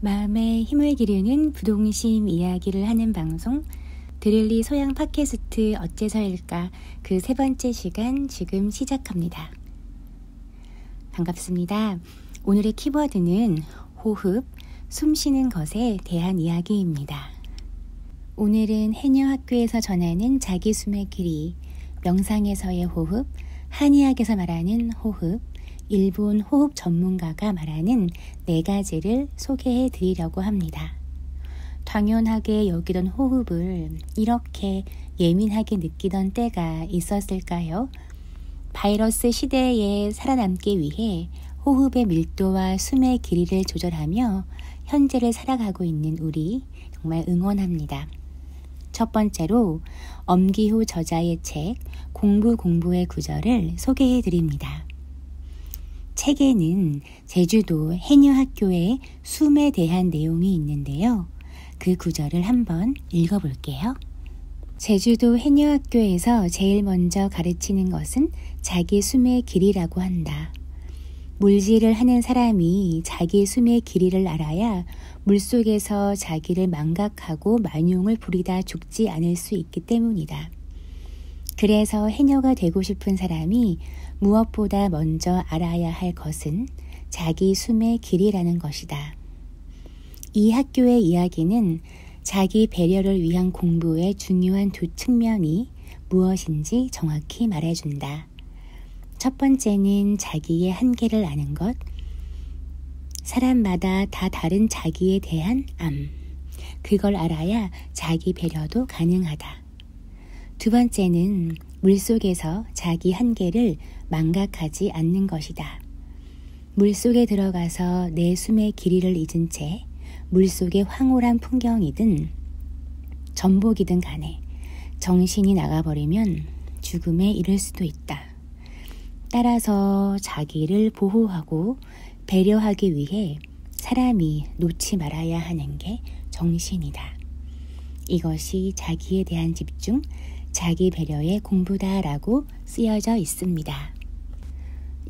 마음에 힘을 기르는 부동심 이야기를 하는 방송 드릴리 소양 팟캐스트 어째서일까 그 세 번째 시간 지금 시작합니다. 반갑습니다. 오늘의 키워드는 호흡, 숨 쉬는 것에 대한 이야기입니다. 오늘은 해녀 학교에서 전하는 자기 숨의 길이, 명상에서의 호흡, 한의학에서 말하는 호흡, 일본 호흡 전문가가 말하는 4가지를 소개해 드리려고 합니다. 당연하게 여기던 호흡을 이렇게 예민하게 느끼던 때가 있었을까요? 바이러스 시대에 살아남기 위해 호흡의 밀도와 숨의 길이를 조절하며 현재를 살아가고 있는 우리 정말 응원합니다. 첫 번째로 엄기후 저자의 책 공부의 구절을 소개해 드립니다. 책에는 제주도 해녀학교의 숨에 대한 내용이 있는데요. 그 구절을 한번 읽어볼게요. 제주도 해녀학교에서 제일 먼저 가르치는 것은 자기 숨의 길이라고 한다. 물질을 하는 사람이 자기 숨의 길이를 알아야 물속에서 자기를 망각하고 만용을 부리다 죽지 않을 수 있기 때문이다. 그래서 해녀가 되고 싶은 사람이 무엇보다 먼저 알아야 할 것은 자기 숨의 길이라는 것이다. 이 학교의 이야기는 자기 배려를 위한 공부의 중요한 2 측면이 무엇인지 정확히 말해준다. 첫 번째는 자기의 한계를 아는 것. 사람마다 다 다른 자기에 대한 암. 그걸 알아야 자기 배려도 가능하다. 두 번째는 물속에서 자기 한계를 망각하지 않는 것이다. 물속에 들어가서 내 숨의 길이를 잊은 채 물속의 황홀한 풍경이든 전복이든 간에 정신이 나가버리면 죽음에 이를 수도 있다. 따라서 자기를 보호하고 배려하기 위해 사람이 놓지 말아야 하는 게 정신이다. 이것이 자기에 대한 집중, 자기 배려의 공부다라고 쓰여져 있습니다.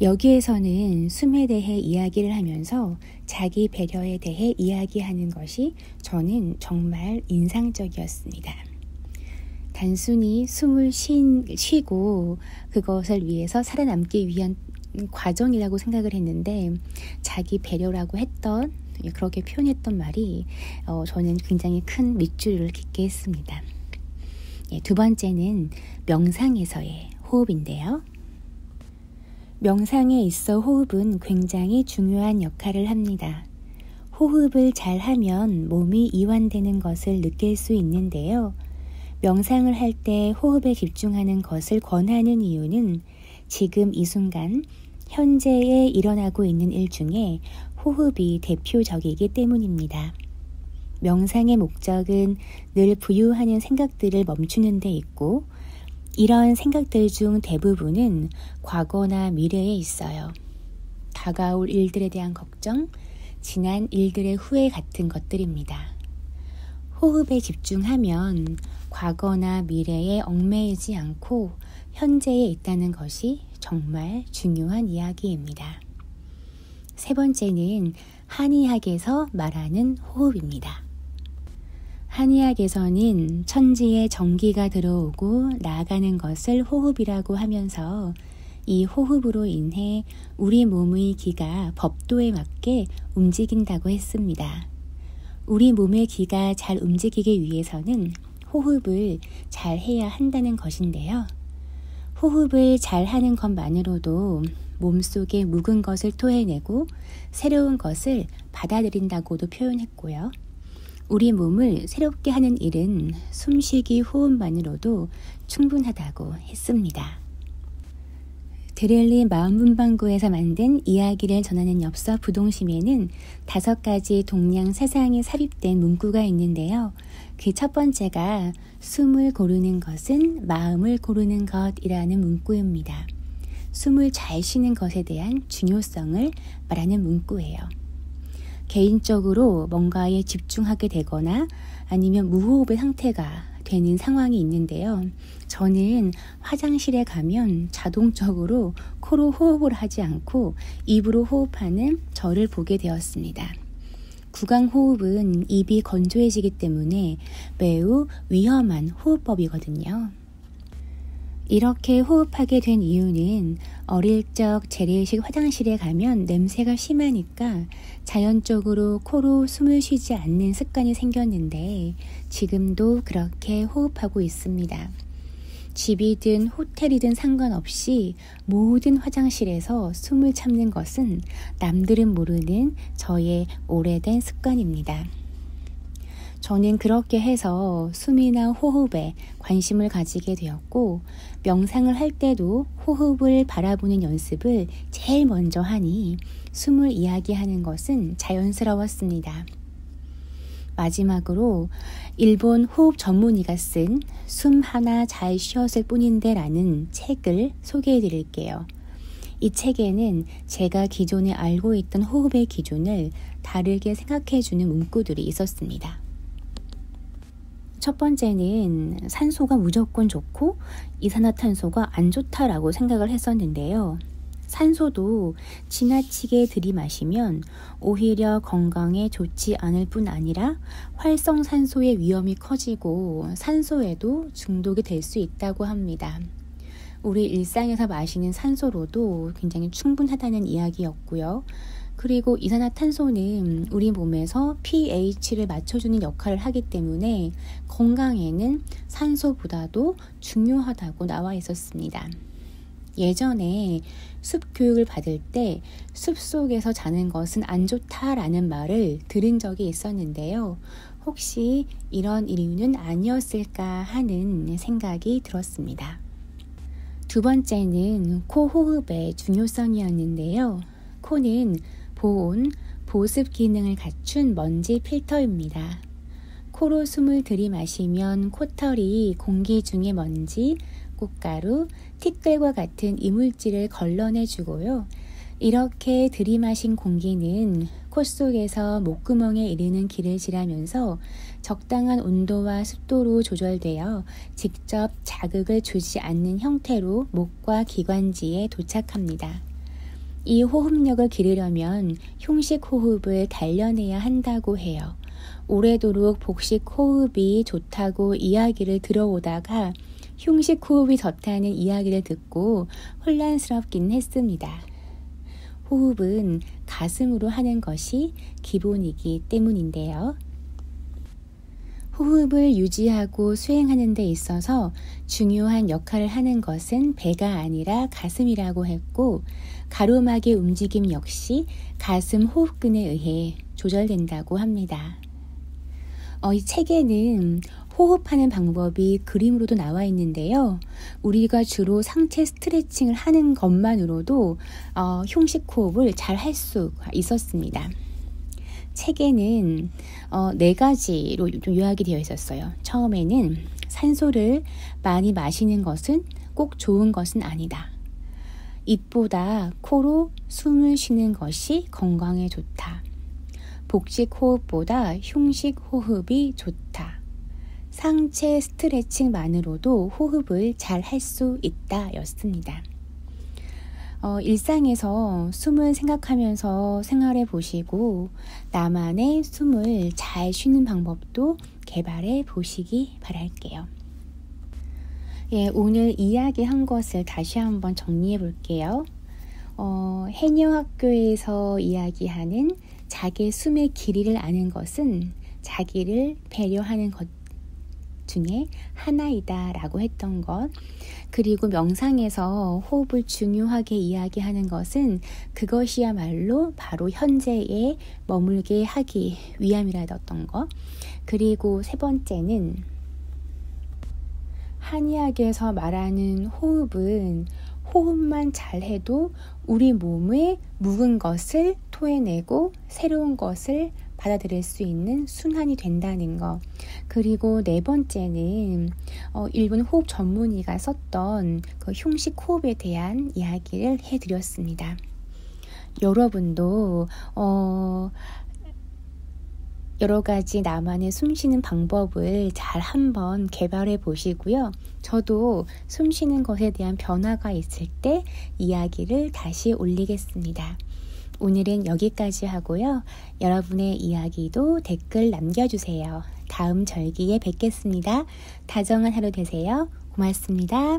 여기에서는 숨에 대해 이야기를 하면서 자기 배려에 대해 이야기하는 것이 저는 정말 인상적이었습니다. 단순히 숨을 쉬고 그것을 위해서 살아남기 위한 과정이라고 생각을 했는데 자기 배려라고 했던, 그렇게 표현했던 말이 저는 굉장히 큰 밑줄을 긋게 했습니다. 두 번째는 명상에서의 호흡인데요. 명상에 있어 호흡은 굉장히 중요한 역할을 합니다. 호흡을 잘 하면 몸이 이완되는 것을 느낄 수 있는데요. 명상을 할 때 호흡에 집중하는 것을 권하는 이유는 지금 이 순간 현재에 일어나고 있는 일 중에 호흡이 대표적이기 때문입니다. 명상의 목적은 늘 부유하는 생각들을 멈추는 데 있고 이런 생각들 중 대부분은 과거나 미래에 있어요. 다가올 일들에 대한 걱정, 지난 일들의 후회 같은 것들입니다. 호흡에 집중하면 과거나 미래에 얽매이지 않고 현재에 있다는 것이 정말 중요한 이야기입니다. 세 번째는 한의학에서 말하는 호흡입니다. 한의학에서는 천지에 정기가 들어오고 나가는 것을 호흡이라고 하면서 이 호흡으로 인해 우리 몸의 기가 법도에 맞게 움직인다고 했습니다. 우리 몸의 기가 잘 움직이기 위해서는 호흡을 잘 해야 한다는 것인데요. 호흡을 잘 하는 것만으로도 몸속에 묵은 것을 토해내고 새로운 것을 받아들인다고도 표현했고요. 우리 몸을 새롭게 하는 일은 숨쉬기 호흡만으로도 충분하다고 했습니다. 드릴리 마음문방구에서 만든 이야기를 전하는 엽서 부동심에는 5가지 동양 사상이 삽입된 문구가 있는데요. 그 첫 번째가 숨을 고르는 것은 마음을 고르는 것이라는 문구입니다. 숨을 잘 쉬는 것에 대한 중요성을 말하는 문구예요. 개인적으로 뭔가에 집중하게 되거나 아니면 무호흡의 상태가 되는 상황이 있는데요. 저는 화장실에 가면 자동적으로 코로 호흡을 하지 않고 입으로 호흡하는 저를 보게 되었습니다. 구강호흡은 입이 건조해지기 때문에 매우 위험한 호흡법이거든요. 이렇게 호흡하게 된 이유는 어릴 적 재래식 화장실에 가면 냄새가 심하니까 자연적으로 코로 숨을 쉬지 않는 습관이 생겼는데 지금도 그렇게 호흡하고 있습니다. 집이든 호텔이든 상관없이 모든 화장실에서 숨을 참는 것은 남들은 모르는 저의 오래된 습관입니다. 저는 그렇게 해서 숨이나 호흡에 관심을 가지게 되었고 명상을 할 때도 호흡을 바라보는 연습을 제일 먼저 하니 숨을 이야기하는 것은 자연스러웠습니다. 마지막으로 일본 호흡 전문의가 쓴 숨 하나 잘 쉬었을 뿐인데 라는 책을 소개해 드릴게요. 이 책에는 제가 기존에 알고 있던 호흡의 기준을 다르게 생각해 주는 문구들이 있었습니다. 첫 번째는 산소가 무조건 좋고 이산화탄소가 안 좋다라고 생각을 했었는데요. 산소도 지나치게 들이마시면 오히려 건강에 좋지 않을 뿐 아니라 활성산소의 위험이 커지고 산소에도 중독이 될 수 있다고 합니다. 우리 일상에서 마시는 산소로도 굉장히 충분하다는 이야기였고요. 그리고 이산화탄소는 우리 몸에서 pH를 맞춰주는 역할을 하기 때문에 건강에는 산소보다도 중요하다고 나와 있었습니다. 예전에 숲 교육을 받을 때 숲속에서 자는 것은 안 좋다라는 말을 들은 적이 있었는데요. 혹시 이런 이유는 아니었을까 하는 생각이 들었습니다. 두 번째는 코 호흡의 중요성이었는데요. 코는 보온, 보습 기능을 갖춘 먼지 필터입니다. 코로 숨을 들이마시면 코털이 공기 중의 먼지, 꽃가루, 티끌과 같은 이물질을 걸러내주고요. 이렇게 들이마신 공기는 코 속에서 목구멍에 이르는 길을 지나면서 적당한 온도와 습도로 조절되어 직접 자극을 주지 않는 형태로 목과 기관지에 도착합니다. 이 호흡력을 기르려면 흉식 호흡을 단련해야 한다고 해요. 오래도록 복식 호흡이 좋다고 이야기를 들어오다가 흉식 호흡이 좋다는 이야기를 듣고 혼란스럽긴 했습니다. 호흡은 가슴으로 하는 것이 기본이기 때문인데요. 호흡을 유지하고 수행하는 데 있어서 중요한 역할을 하는 것은 배가 아니라 가슴이라고 했고 가로막의 움직임 역시 가슴 호흡근에 의해 조절된다고 합니다. 이 책에는 호흡하는 방법이 그림으로도 나와 있는데요. 우리가 주로 상체 스트레칭을 하는 것만으로도 흉식 호흡을 잘 할 수 있었습니다. 책에는 4가지로 좀 요약이 되어 있었어요. 처음에는 산소를 많이 마시는 것은 꼭 좋은 것은 아니다. 입보다 코로 숨을 쉬는 것이 건강에 좋다. 복식 호흡보다 흉식 호흡이 좋다. 상체 스트레칭만으로도 호흡을 잘 할 수 있다 였습니다. 일상에서 숨을 생각하면서 생활해 보시고 나만의 숨을 잘 쉬는 방법도 개발해 보시기 바랄게요. 오늘 이야기한 것을 다시 한번 정리해 볼게요. 해녀학교에서 이야기하는 자기 숨의 길이를 아는 것은 자기를 배려하는 것 중에 하나이다 라고 했던 것, 그리고 명상에서 호흡을 중요하게 이야기하는 것은 그것이야말로 바로 현재에 머물게 하기 위함이라던 것, 그리고 세 번째는 한의학에서 말하는 호흡은 호흡만 잘해도 우리 몸에 묵은 것을 토해내고 새로운 것을 받아들일 수 있는 순환이 된다는 것. 그리고 네 번째는 일본 호흡 전문의가 썼던 그 흉식 호흡에 대한 이야기를 해드렸습니다. 여러분도 여러 가지 나만의 숨쉬는 방법을 잘 한번 개발해 보시고요. 저도 숨쉬는 것에 대한 변화가 있을 때 이야기를 다시 올리겠습니다. 오늘은 여기까지 하고요. 여러분의 이야기도 댓글 남겨주세요. 다음 절기에 뵙겠습니다. 다정한 하루 되세요. 고맙습니다.